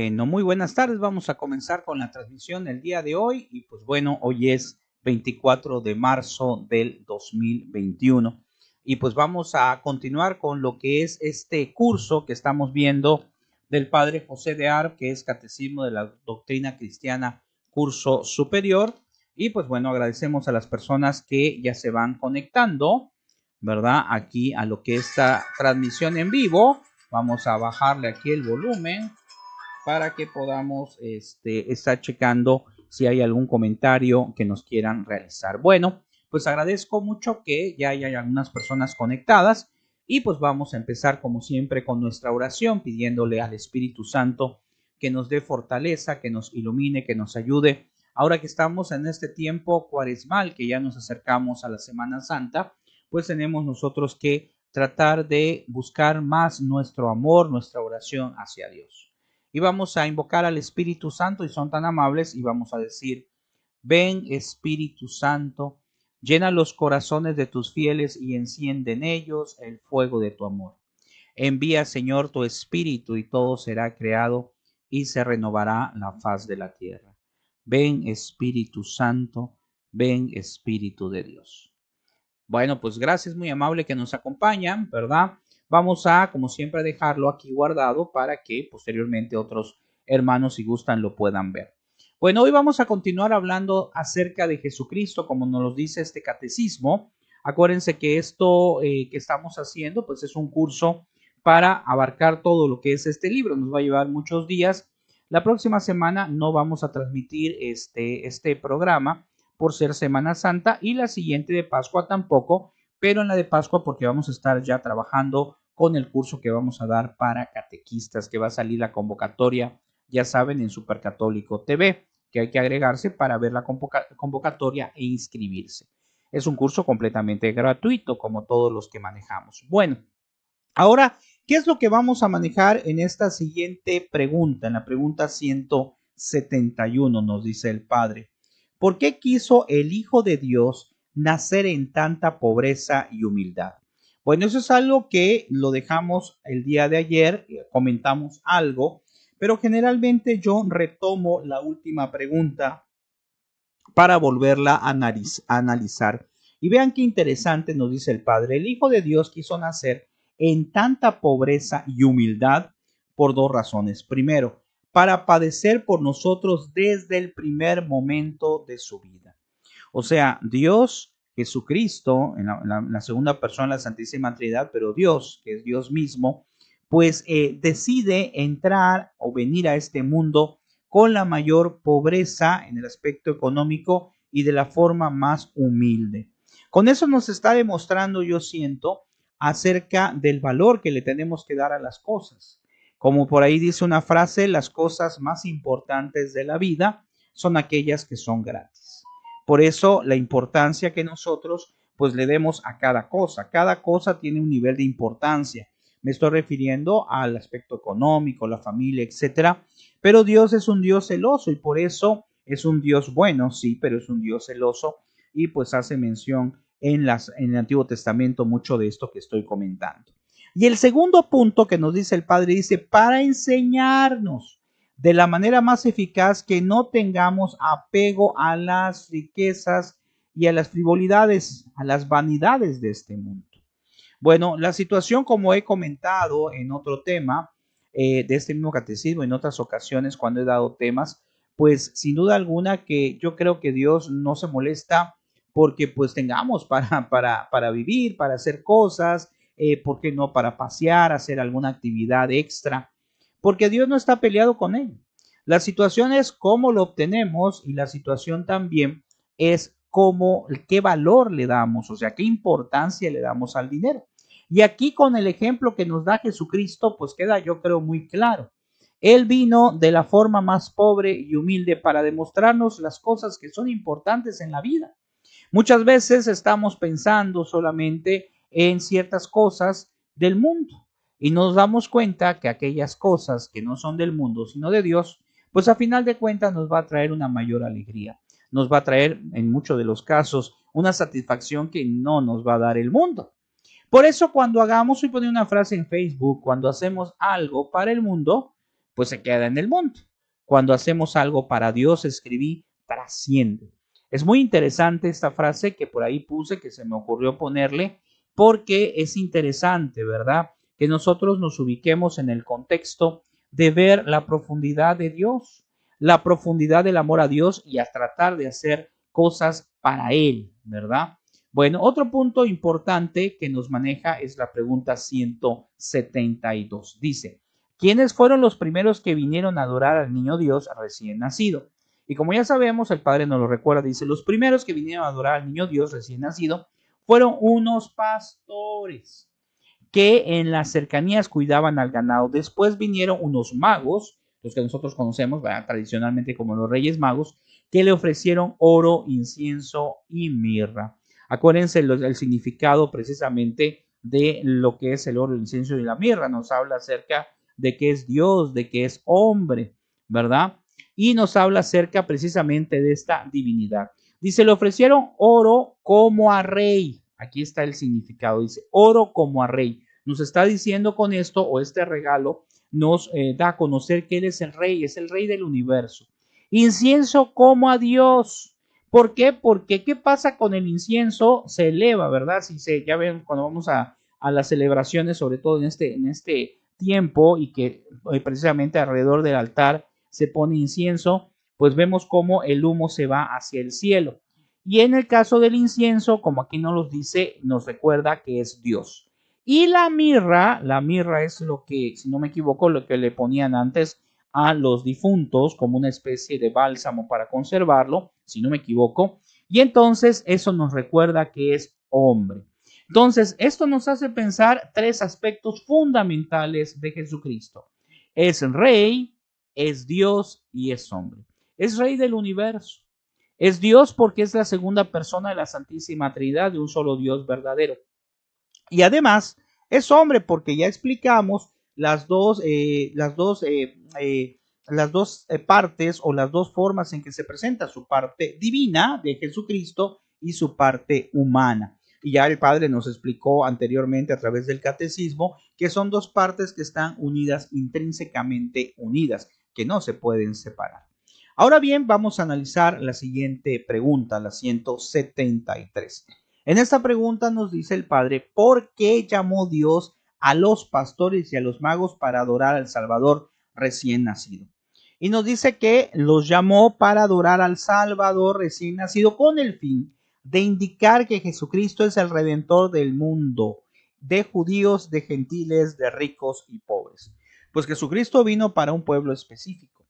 Bueno, muy buenas tardes. Vamos a comenzar con la transmisión el día de hoy y pues bueno, hoy es 24 de marzo del 2021 y pues vamos a continuar con lo que es este curso que estamos viendo del Padre José de Ar, que es Catecismo de la Doctrina Cristiana, curso superior. Y pues bueno, agradecemos a las personas que ya se van conectando, ¿verdad? Aquí a lo que es esta transmisión en vivo. Vamos a bajarle aquí el volumen para que podamos estar checando si hay algún comentario que nos quieran realizar. Bueno, pues agradezco mucho que ya haya algunas personas conectadas y pues vamos a empezar como siempre con nuestra oración pidiéndole al Espíritu Santo que nos dé fortaleza, que nos ilumine, que nos ayude. Ahora que estamos en este tiempo cuaresmal, que ya nos acercamos a la Semana Santa, pues tenemos nosotros que tratar de buscar más nuestro amor, nuestra oración hacia Dios. Y vamos a invocar al Espíritu Santo y son tan amables y vamos a decir: ven Espíritu Santo, llena los corazones de tus fieles y enciende en ellos el fuego de tu amor. Envía, Señor, tu Espíritu y todo será creado y se renovará la faz de la tierra. Ven Espíritu Santo, ven Espíritu de Dios. Bueno, pues gracias, muy amable que nos acompañan, ¿verdad? Vamos a, como siempre, dejarlo aquí guardado para que posteriormente otros hermanos, si gustan, lo puedan ver. Bueno, hoy vamos a continuar hablando acerca de Jesucristo, como nos lo dice este catecismo. Acuérdense que esto que estamos haciendo, pues es un curso para abarcar todo lo que es este libro. Nos va a llevar muchos días. La próxima semana no vamos a transmitir este programa por ser Semana Santa, y la siguiente de Pascua tampoco, pero en la de Pascua porque vamos a estar ya trabajando con el curso que vamos a dar para catequistas, que va a salir la convocatoria, ya saben, en Supercatólico TV, que hay que agregarse para ver la convocatoria e inscribirse. Es un curso completamente gratuito, como todos los que manejamos. Bueno, ahora, ¿qué es lo que vamos a manejar en esta siguiente pregunta? En la pregunta 171 nos dice el Padre: ¿por qué quiso el Hijo de Dios nacer en tanta pobreza y humildad? Bueno, eso es algo que lo dejamos el día de ayer, comentamos algo, pero generalmente yo retomo la última pregunta para volverla a analizar. Y vean qué interesante nos dice el Padre: el Hijo de Dios quiso nacer en tanta pobreza y humildad por dos razones. Primero, para padecer por nosotros desde el primer momento de su vida. O sea, Dios, Jesucristo, en la segunda persona de la Santísima Trinidad, pero Dios, que es Dios mismo, pues decide entrar o venir a este mundo con la mayor pobreza en el aspecto económico y de la forma más humilde. Con eso nos está demostrando, yo siento, acerca del valor que le tenemos que dar a las cosas. Como por ahí dice una frase: las cosas más importantes de la vida son aquellas que son gratis. Por eso la importancia que nosotros pues le demos a cada cosa. Cada cosa tiene un nivel de importancia. Me estoy refiriendo al aspecto económico, la familia, etcétera. Pero Dios es un Dios celoso y por eso es un Dios bueno, sí, pero es un Dios celoso, y pues hace mención en el Antiguo Testamento mucho de esto que estoy comentando. Y el segundo punto que nos dice el Padre, dice: para enseñarnos de la manera más eficaz que no tengamos apego a las riquezas y a las frivolidades, a las vanidades de este mundo. Bueno, la situación, como he comentado en otro tema de este mismo catecismo, en otras ocasiones cuando he dado temas, pues sin duda alguna que yo creo que Dios no se molesta porque pues tengamos para vivir, para hacer cosas, ¿por qué no? Para pasear, hacer alguna actividad extra, porque Dios no está peleado con ello. La situación es cómo lo obtenemos, y la situación también es cómo, qué valor le damos, o sea, qué importancia le damos al dinero. Y aquí con el ejemplo que nos da Jesucristo, pues queda, yo creo, muy claro. Él vino de la forma más pobre y humilde para demostrarnos las cosas que son importantes en la vida. Muchas veces estamos pensando solamente en ciertas cosas del mundo y nos damos cuenta que aquellas cosas que no son del mundo, sino de Dios, pues a final de cuentas nos va a traer una mayor alegría. Nos va a traer, en muchos de los casos, una satisfacción que no nos va a dar el mundo. Por eso cuando hagamos, y poner una frase en Facebook, cuando hacemos algo para el mundo, pues se queda en el mundo. Cuando hacemos algo para Dios, escribí, trasciende. Es muy interesante esta frase que por ahí puse, que se me ocurrió ponerle, porque es interesante, ¿verdad? Que nosotros nos ubiquemos en el contexto de ver la profundidad de Dios, la profundidad del amor a Dios y a tratar de hacer cosas para Él, ¿verdad? Bueno, otro punto importante que nos maneja es la pregunta 172. Dice, ¿quiénes fueron los primeros que vinieron a adorar al niño Dios recién nacido? Y como ya sabemos, el Padre nos lo recuerda, dice, los primeros que vinieron a adorar al niño Dios recién nacido fueron unos pastores que en las cercanías cuidaban al ganado. Después vinieron unos magos, los que nosotros conocemos, ¿verdad?, tradicionalmente como los Reyes Magos, que le ofrecieron oro, incienso y mirra. Acuérdense el significado precisamente de lo que es el oro, el incienso y la mirra. Nos habla acerca de que es Dios, de que es hombre, ¿verdad? Y nos habla acerca precisamente de esta divinidad. Dice, le ofrecieron oro como a rey. Aquí está el significado. Dice, oro como a rey. Nos está diciendo con esto, o este regalo, nos da a conocer que Él es el rey del universo. Incienso como a Dios. ¿Por qué? Porque ¿qué pasa con el incienso? Se eleva, ¿verdad? Ya ven cuando vamos a las celebraciones, sobre todo en este tiempo, y que precisamente alrededor del altar se pone incienso, pues vemos cómo el humo se va hacia el cielo. Y en el caso del incienso, como aquí nos lo dice, nos recuerda que es Dios. Y la mirra es lo que, si no me equivoco, lo que le ponían antes a los difuntos como una especie de bálsamo para conservarlo, si no me equivoco. Y entonces eso nos recuerda que es hombre. Entonces, esto nos hace pensar tres aspectos fundamentales de Jesucristo. Es rey, es Dios y es hombre. Es rey del universo. Es Dios porque es la segunda persona de la Santísima Trinidad, de un solo Dios verdadero. Y además es hombre porque ya explicamos las dos partes o las dos formas en que se presenta su parte divina de Jesucristo y su parte humana. Y ya el Padre nos explicó anteriormente a través del catecismo que son dos partes que están unidas, intrínsecamente unidas, que no se pueden separar. Ahora bien, vamos a analizar la siguiente pregunta, la 173. En esta pregunta nos dice el Padre, ¿por qué llamó Dios a los pastores y a los magos para adorar al Salvador recién nacido? Y nos dice que los llamó para adorar al Salvador recién nacido con el fin de indicar que Jesucristo es el Redentor del mundo, de judíos, de gentiles, de ricos y pobres. Pues Jesucristo vino para un pueblo específico,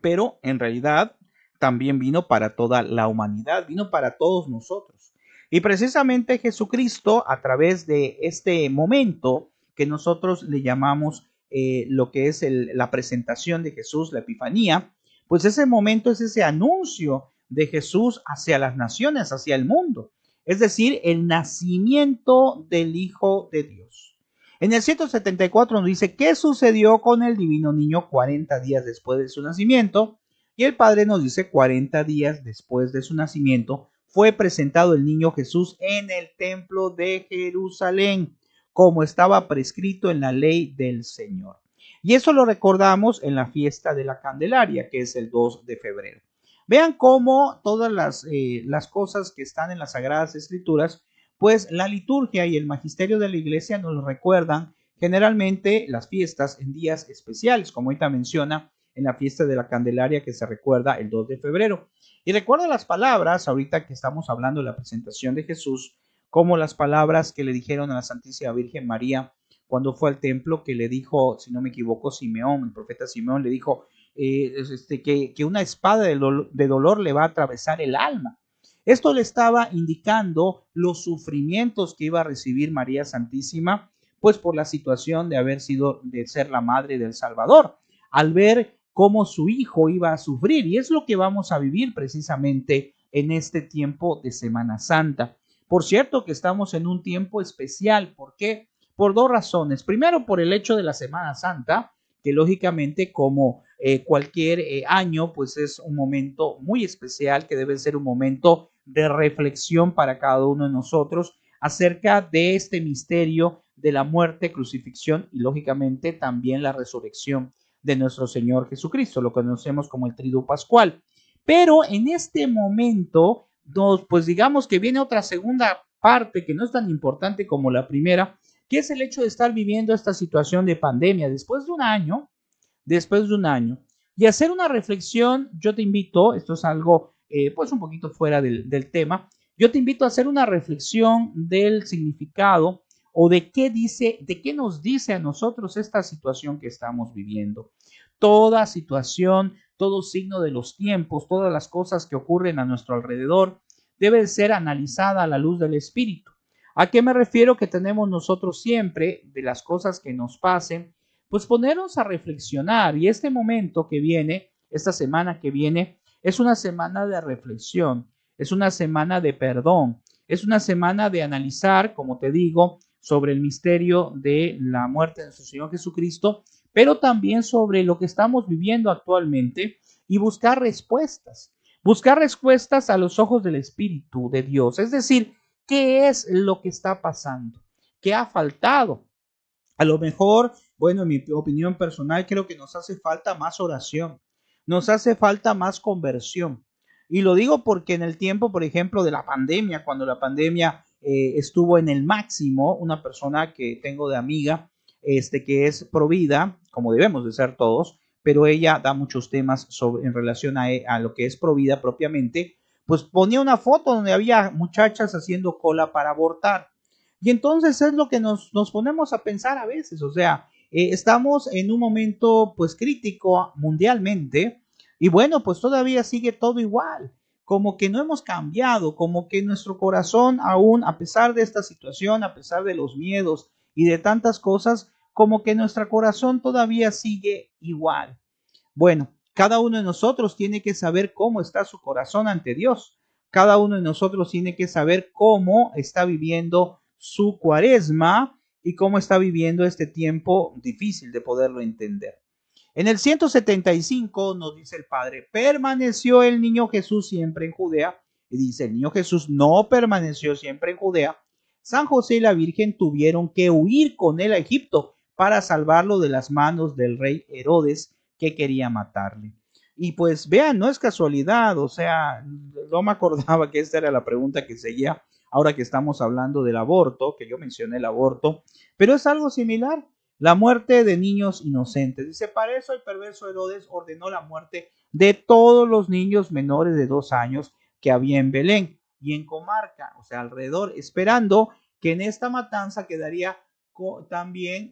pero en realidad también vino para toda la humanidad, vino para todos nosotros. Y precisamente Jesucristo, a través de este momento que nosotros le llamamos lo que es la presentación de Jesús, la Epifanía, pues ese momento es ese anuncio de Jesús hacia las naciones, hacia el mundo. Es decir, el nacimiento del Hijo de Dios. En el 174 nos dice, ¿qué sucedió con el divino niño 40 días después de su nacimiento? Y el Padre nos dice, 40 días después de su nacimiento, fue presentado el niño Jesús en el templo de Jerusalén, como estaba prescrito en la ley del Señor. Y eso lo recordamos en la fiesta de la Candelaria, que es el 2 de febrero. Vean cómo todas las cosas que están en las Sagradas Escrituras, pues la liturgia y el magisterio de la Iglesia nos recuerdan generalmente las fiestas en días especiales, como ahorita menciona en la fiesta de la Candelaria que se recuerda el 2 de febrero. Y recuerda las palabras, ahorita que estamos hablando de la presentación de Jesús, como las palabras que le dijeron a la Santísima Virgen María cuando fue al templo, que le dijo, si no me equivoco, Simeón, el profeta Simeón le dijo que una espada de dolor le va a atravesar el alma. Esto le estaba indicando los sufrimientos que iba a recibir María Santísima, pues por la situación de ser la madre del Salvador, al ver cómo su hijo iba a sufrir, y es lo que vamos a vivir precisamente en este tiempo de Semana Santa. Por cierto que estamos en un tiempo especial, ¿por qué? Por dos razones. Primero, por el hecho de la Semana Santa, que lógicamente como cualquier año, pues es un momento muy especial, que debe ser un momento de reflexión para cada uno de nosotros acerca de este misterio de la muerte, crucifixión y lógicamente también la resurrección de nuestro Señor Jesucristo, lo conocemos como el Triduo Pascual. Pero en este momento, pues digamos que viene otra segunda parte que no es tan importante como la primera, que es el hecho de estar viviendo esta situación de pandemia después de un año, y hacer una reflexión. Yo te invito, esto es algo pues un poquito fuera del tema, yo te invito a hacer una reflexión del significado o de qué nos dice a nosotros esta situación que estamos viviendo. Toda situación, todo signo de los tiempos, todas las cosas que ocurren a nuestro alrededor, debe ser analizada a la luz del Espíritu. ¿A qué me refiero? Que tenemos nosotros siempre, de las cosas que nos pasen, pues ponernos a reflexionar. Y este momento que viene, esta semana que viene, es una semana de reflexión, es una semana de perdón, es una semana de analizar, como te digo, sobre el misterio de la muerte de nuestro Señor Jesucristo, pero también sobre lo que estamos viviendo actualmente y buscar respuestas a los ojos del Espíritu de Dios. Es decir, ¿qué es lo que está pasando? ¿Qué ha faltado? A lo mejor, bueno, en mi opinión personal, creo que nos hace falta más oración, nos hace falta más conversión. Y lo digo porque en el tiempo, por ejemplo, de la pandemia, cuando la pandemia estuvo en el máximo, una persona que tengo de amiga, que es provida, como debemos de ser todos, pero ella da muchos temas en relación a lo que es provida propiamente, pues ponía una foto donde había muchachas haciendo cola para abortar. Y entonces es lo que nos ponemos a pensar a veces, o sea, estamos en un momento pues crítico mundialmente y bueno, pues todavía sigue todo igual, como que no hemos cambiado, como que nuestro corazón aún, a pesar de esta situación, a pesar de los miedos y de tantas cosas, como que nuestro corazón todavía sigue igual. Bueno, cada uno de nosotros tiene que saber cómo está su corazón ante Dios. Cada uno de nosotros tiene que saber cómo está viviendo su cuaresma y cómo está viviendo este tiempo difícil de poderlo entender. En el 175 nos dice el Padre, permaneció el niño Jesús siempre en Judea. Y dice, el niño Jesús no permaneció siempre en Judea. San José y la Virgen tuvieron que huir con él a Egipto para salvarlo de las manos del rey Herodes, que quería matarle. Y pues vean, no es casualidad, o sea, no me acordaba que esta era la pregunta que seguía ahora que estamos hablando del aborto, que yo mencioné el aborto, pero es algo similar. La muerte de niños inocentes. Dice, para eso el perverso Herodes ordenó la muerte de todos los niños menores de 2 años que había en Belén y en comarca, o sea, alrededor, esperando que en esta matanza quedaría también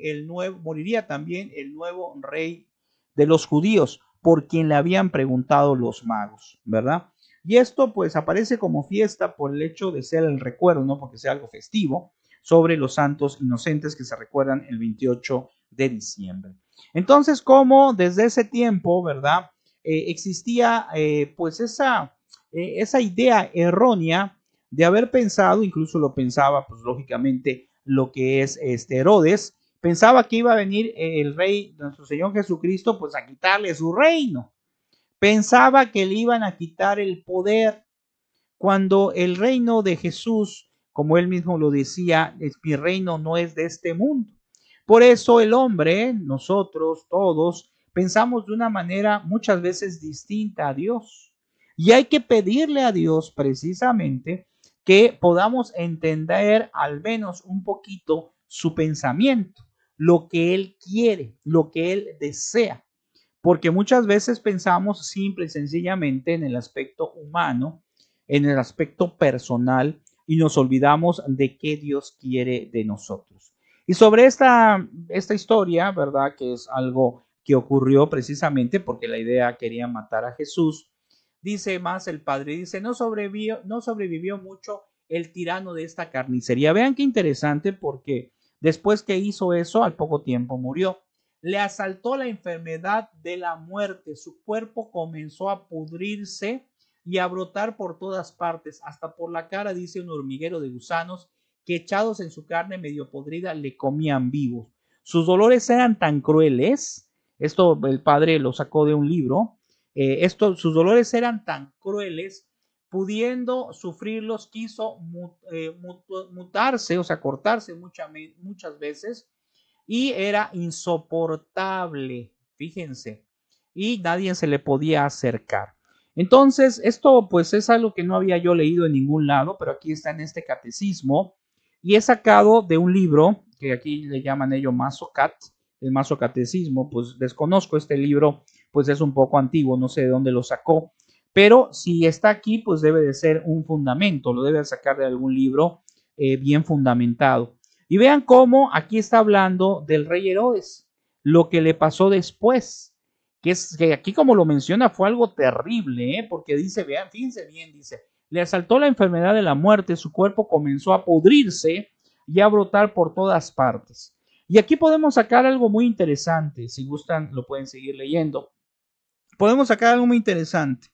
moriría también el nuevo rey de los judíos, por quien le habían preguntado los magos, ¿verdad? Y esto pues aparece como fiesta por el hecho de ser el recuerdo, no porque sea algo festivo, sobre los santos inocentes que se recuerdan el 28 de diciembre. Entonces, como desde ese tiempo, ¿verdad? Existía pues esa idea errónea de haber pensado, incluso lo pensaba pues lógicamente lo que es Herodes, pensaba que iba a venir el rey, nuestro Señor Jesucristo, pues a quitarle su reino. Pensaba que le iban a quitar el poder, cuando el reino de Jesús, como él mismo lo decía, mi reino no es de este mundo. Por eso el hombre, nosotros todos, pensamos de una manera muchas veces distinta a Dios. Y hay que pedirle a Dios precisamente que podamos entender al menos un poquito su pensamiento, lo que Él quiere, lo que Él desea. Porque muchas veces pensamos simple y sencillamente en el aspecto humano, en el aspecto personal, y nos olvidamos de qué Dios quiere de nosotros. Y sobre esta historia, ¿verdad? Que es algo que ocurrió precisamente porque la idea quería matar a Jesús. Dice más el Padre, dice, no sobrevivió mucho el tirano de esta carnicería. Vean qué interesante, porque después que hizo eso, al poco tiempo murió. Le asaltó la enfermedad de la muerte. Su cuerpo comenzó a pudrirse y a brotar por todas partes, hasta por la cara, dice, un hormiguero de gusanos que, echados en su carne medio podrida, le comían vivos. Sus dolores eran tan crueles, esto el Padre lo sacó de un libro, sus dolores eran tan crueles, pudiendo sufrirlos, quiso mutarse, o sea, cortarse muchas veces, y era insoportable. fíjense, y nadie se le podía acercar. Entonces, esto pues es algo que no había yo leído en ningún lado, pero aquí está en este catecismo, y he sacado de un libro que aquí le llaman ellos Masocat, el Masocatecismo. Pues desconozco este libro, pues es un poco antiguo, no sé de dónde lo sacó, pero si está aquí, pues debe de ser un fundamento, lo debe sacar de algún libro bien fundamentado. Y vean cómo aquí está hablando del rey Herodes, lo que le pasó después, que es que aquí, como lo menciona, fue algo terrible, porque dice, vean, fíjense bien, dice, le asaltó la enfermedad de la muerte, su cuerpo comenzó a pudrirse y a brotar por todas partes. Y aquí podemos sacar algo muy interesante, si gustan lo pueden seguir leyendo. Podemos sacar algo muy interesante.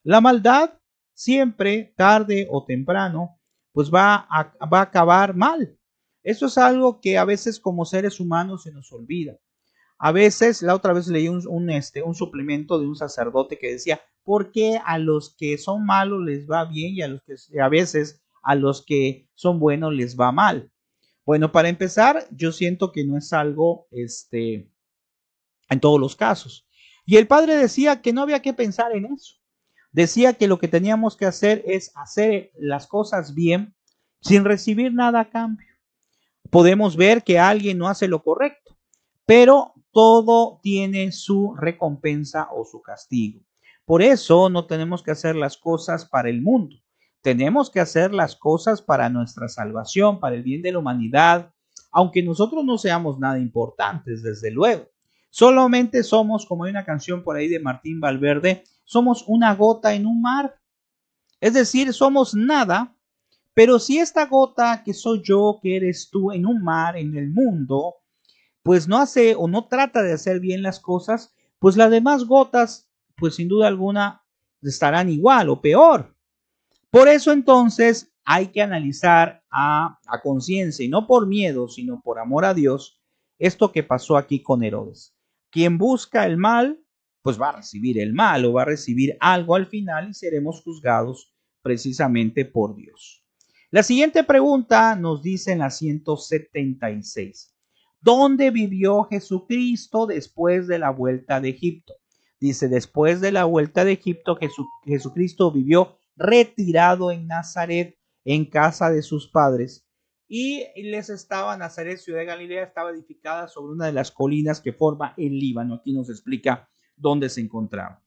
La maldad siempre, tarde o temprano, pues va a acabar mal. Eso es algo que a veces como seres humanos se nos olvida. A veces, la otra vez leí un suplemento de un sacerdote que decía, ¿por qué a los que son malos les va bien y a veces a los que son buenos les va mal? Bueno, para empezar, yo siento que no es algo en todos los casos. Y el padre decía que no había que pensar en eso. Decía que lo que teníamos que hacer es hacer las cosas bien sin recibir nada a cambio. Podemos ver que alguien no hace lo correcto, pero todo tiene su recompensa o su castigo. Por eso no tenemos que hacer las cosas para el mundo. Tenemos que hacer las cosas para nuestra salvación, para el bien de la humanidad, aunque nosotros no seamos nada importantes, desde luego. Solamente somos, como hay una canción por ahí de Martín Valverde, somos una gota en un mar. Es decir, somos nada, pero si esta gota que soy yo, que eres tú, en un mar, en el mundo, pues no hace o no trata de hacer bien las cosas, pues las demás gotas, pues sin duda alguna, estarán igual o peor. Por eso entonces hay que analizar a conciencia, y no por miedo, sino por amor a Dios, esto que pasó aquí con Herodes. Quien busca el mal, pues va a recibir el mal o va a recibir algo al final y seremos juzgados precisamente por Dios. La siguiente pregunta nos dice en la 176. ¿Dónde vivió Jesucristo después de la vuelta de Egipto? Dice, después de la vuelta de Egipto, Jesucristo vivió retirado en Nazaret, en casa de sus padres. Y Nazaret, ciudad de Galilea, estaba edificada sobre una de las colinas que forma el Líbano. Aquí nos explica dónde se encontraba.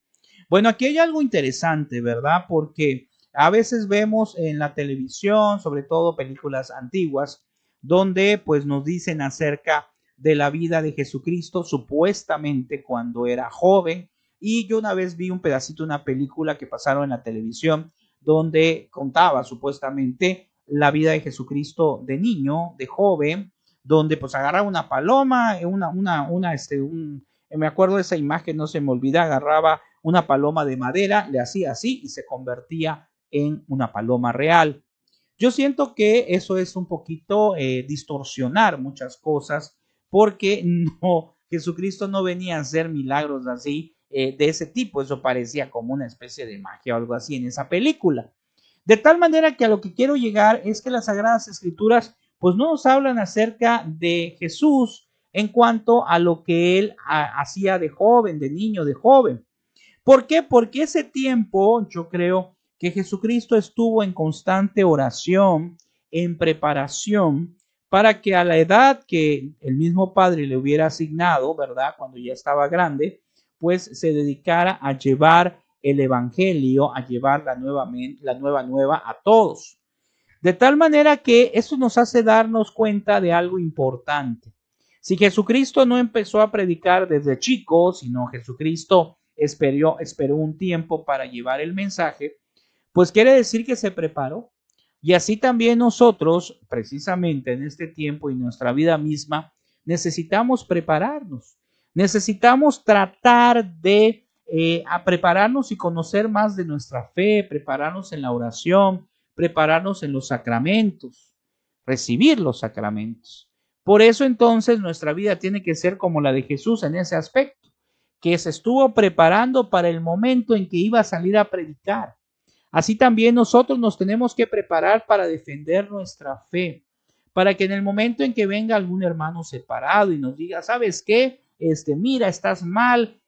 Bueno, aquí hay algo interesante, ¿verdad? Porque a veces vemos en la televisión, sobre todo películas antiguas, donde pues nos dicen acerca de la vida de Jesucristo, supuestamente cuando era joven. Y yo una vez vi un pedacito de una película que pasaron en la televisión, donde contaba supuestamente la vida de Jesucristo de niño, de joven, donde pues agarraba una paloma, me acuerdo de esa imagen, no se me olvida, agarraba una paloma de madera, le hacía así y se convertía en una paloma real. Yo siento que eso es un poquito distorsionar muchas cosas, porque no, Jesucristo no venía a hacer milagros así, de ese tipo. Eso parecía como una especie de magia o algo así en esa película. De tal manera que a lo que quiero llegar es que las Sagradas Escrituras pues no nos hablan acerca de Jesús en cuanto a lo que él hacía de joven, de niño, de joven. ¿Por qué? Porque ese tiempo yo creo que Jesucristo estuvo en constante oración, en preparación, para que a la edad que el mismo Padre le hubiera asignado, ¿verdad? Cuando ya estaba grande, pues se dedicara a llevar el Evangelio, a llevar la nueva a todos. De tal manera que eso nos hace darnos cuenta de algo importante. Si Jesucristo no empezó a predicar desde chico, sino Jesucristo esperó un tiempo para llevar el mensaje, pues quiere decir que se preparó. Y así también nosotros, precisamente en este tiempo y nuestra vida misma, necesitamos prepararnos. Necesitamos tratar de prepararnos y conocer más de nuestra fe, prepararnos en la oración, prepararnos en los sacramentos, recibir los sacramentos. Por eso entonces nuestra vida tiene que ser como la de Jesús en ese aspecto, que se estuvo preparando para el momento en que iba a salir a predicar. Así también nosotros nos tenemos que preparar para defender nuestra fe, para que en el momento en que venga algún hermano separado y nos diga, ¿sabes qué? mira, estás mal,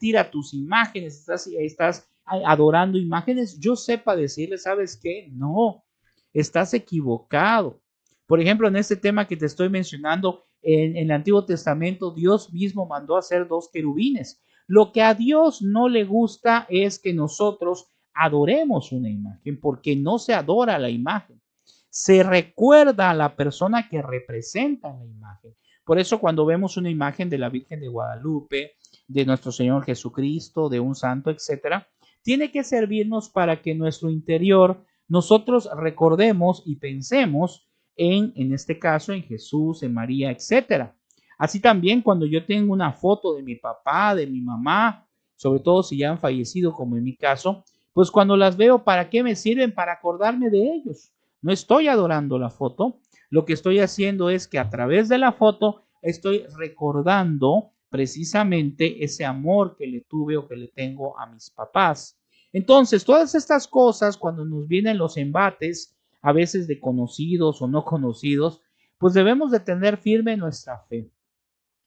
tira tus imágenes, estás adorando imágenes, yo sepa decirle, ¿sabes qué? No, estás equivocado. Por ejemplo, en este tema que te estoy mencionando, en el Antiguo Testamento, Dios mismo mandó a hacer 2 querubines. Lo que a Dios no le gusta es que nosotros adoremos una imagen, porque no se adora la imagen. Se recuerda a la persona que representa la imagen. Por eso cuando vemos una imagen de la Virgen de Guadalupe, de nuestro Señor Jesucristo, de un santo, etcétera, tiene que servirnos para que en nuestro interior nosotros recordemos y pensemos en este caso, en Jesús, en María, etcétera. Así también cuando yo tengo una foto de mi papá, de mi mamá, sobre todo si ya han fallecido, como en mi caso, pues cuando las veo, ¿para qué me sirven? Para acordarme de ellos. No estoy adorando la foto, lo que estoy haciendo es que a través de la foto estoy recordando precisamente ese amor que le tuve o que le tengo a mis papás. Entonces, todas estas cosas, cuando nos vienen los embates, a veces de conocidos o no conocidos, pues debemos de tener firme nuestra fe.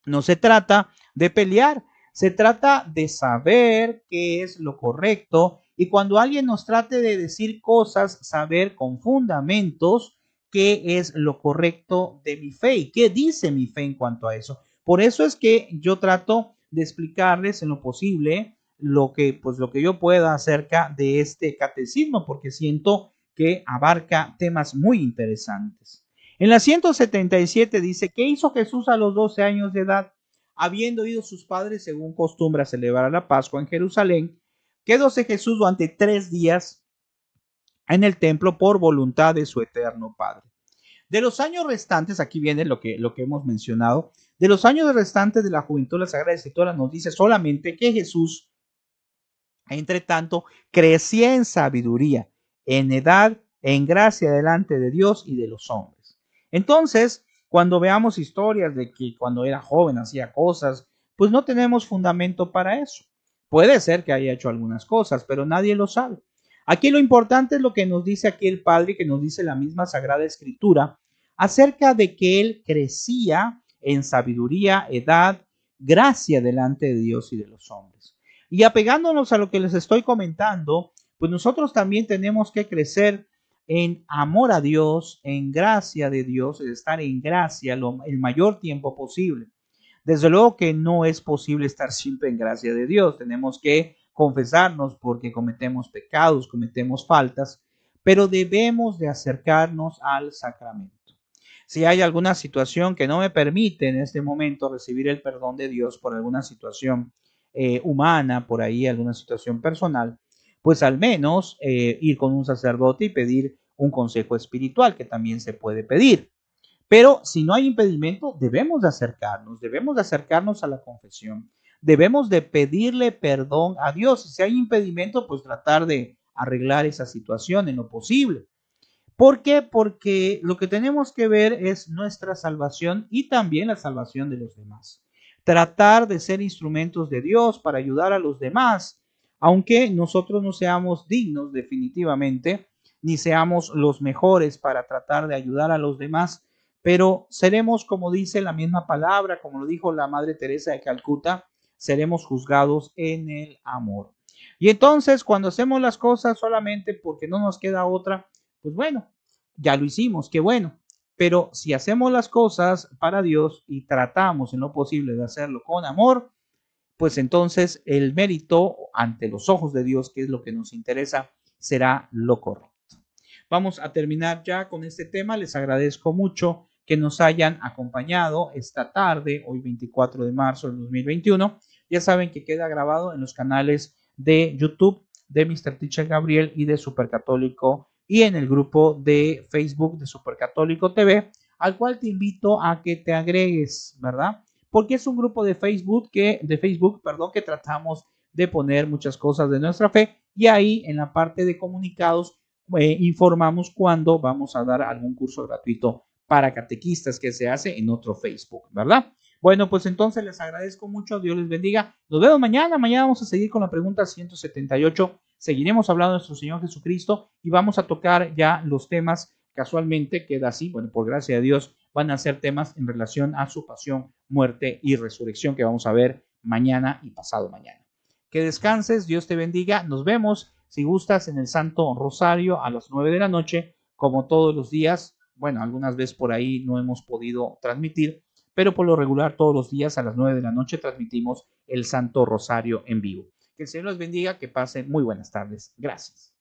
No se trata de pelear, se trata de saber qué es lo correcto y cuando alguien nos trate de decir cosas, saber con fundamentos qué es lo correcto de mi fe y qué dice mi fe en cuanto a eso. Por eso es que yo trato de explicarles en lo posible lo que yo pueda acerca de este catecismo, porque siento que abarca temas muy interesantes. En la 177 dice, ¿qué hizo Jesús a los 12 años de edad? Habiendo ido sus padres según costumbre a celebrar la Pascua en Jerusalén, quedóse Jesús durante 3 días en el templo por voluntad de su eterno Padre. De los años restantes, aquí viene lo que hemos mencionado, de los años restantes de la juventud, la Sagrada Escritura nos dice solamente que Jesús, entre tanto, crecía en sabiduría, en edad, en gracia delante de Dios y de los hombres. Entonces, cuando veamos historias de que cuando era joven hacía cosas, pues no tenemos fundamento para eso. Puede ser que haya hecho algunas cosas, pero nadie lo sabe. Aquí lo importante es lo que nos dice aquí el Padre, que nos dice la misma Sagrada Escritura, acerca de que él crecía en sabiduría, edad, gracia delante de Dios y de los hombres. Y apegándonos a lo que les estoy comentando, pues nosotros también tenemos que crecer en amor a Dios, en gracia de Dios, es estar en gracia el mayor tiempo posible. Desde luego que no es posible estar siempre en gracia de Dios, tenemos que confesarnos porque cometemos pecados, cometemos faltas, pero debemos de acercarnos al sacramento. Si hay alguna situación que no me permite en este momento recibir el perdón de Dios por alguna situación humana, por ahí alguna situación personal, pues al menos ir con un sacerdote y pedir un consejo espiritual, que también se puede pedir. Pero si no hay impedimento, debemos de acercarnos a la confesión, debemos de pedirle perdón a Dios. Si hay impedimento, pues tratar de arreglar esa situación en lo posible. ¿Por qué? Porque lo que tenemos que ver es nuestra salvación y también la salvación de los demás. Tratar de ser instrumentos de Dios para ayudar a los demás, aunque nosotros no seamos dignos definitivamente, ni seamos los mejores para tratar de ayudar a los demás, pero seremos, como dice la misma palabra, como lo dijo la Madre Teresa de Calcuta, seremos juzgados en el amor. Y entonces, cuando hacemos las cosas solamente porque no nos queda otra, pues bueno, ya lo hicimos, qué bueno. Pero si hacemos las cosas para Dios y tratamos en lo posible de hacerlo con amor, pues entonces el mérito ante los ojos de Dios, que es lo que nos interesa, será lo correcto. Vamos a terminar ya con este tema. Les agradezco mucho que nos hayan acompañado esta tarde, hoy 24 de marzo del 2021. Ya saben que queda grabado en los canales de YouTube de Mr. Teacher Gabriel y de Supercatólico y en el grupo de Facebook de Supercatólico TV, al cual te invito a que te agregues, ¿verdad? Porque es un grupo de Facebook que tratamos de poner muchas cosas de nuestra fe y ahí en la parte de comunicados informamos cuando vamos a dar algún curso gratuito para catequistas que se hace en otro Facebook, ¿verdad? Bueno, pues entonces les agradezco mucho, Dios les bendiga. Nos vemos mañana vamos a seguir con la pregunta 178. Seguiremos hablando de nuestro Señor Jesucristo y vamos a tocar ya los temas, casualmente queda así, bueno, por gracia de Dios, van a ser temas en relación a su pasión, muerte y resurrección que vamos a ver mañana y pasado mañana. Que descanses, Dios te bendiga. Nos vemos, si gustas, en el Santo Rosario a las 9 de la noche, como todos los días. Bueno, algunas veces por ahí no hemos podido transmitir, pero por lo regular todos los días a las 9 de la noche transmitimos el Santo Rosario en vivo. Que el Señor los bendiga, que pasen muy buenas tardes. Gracias.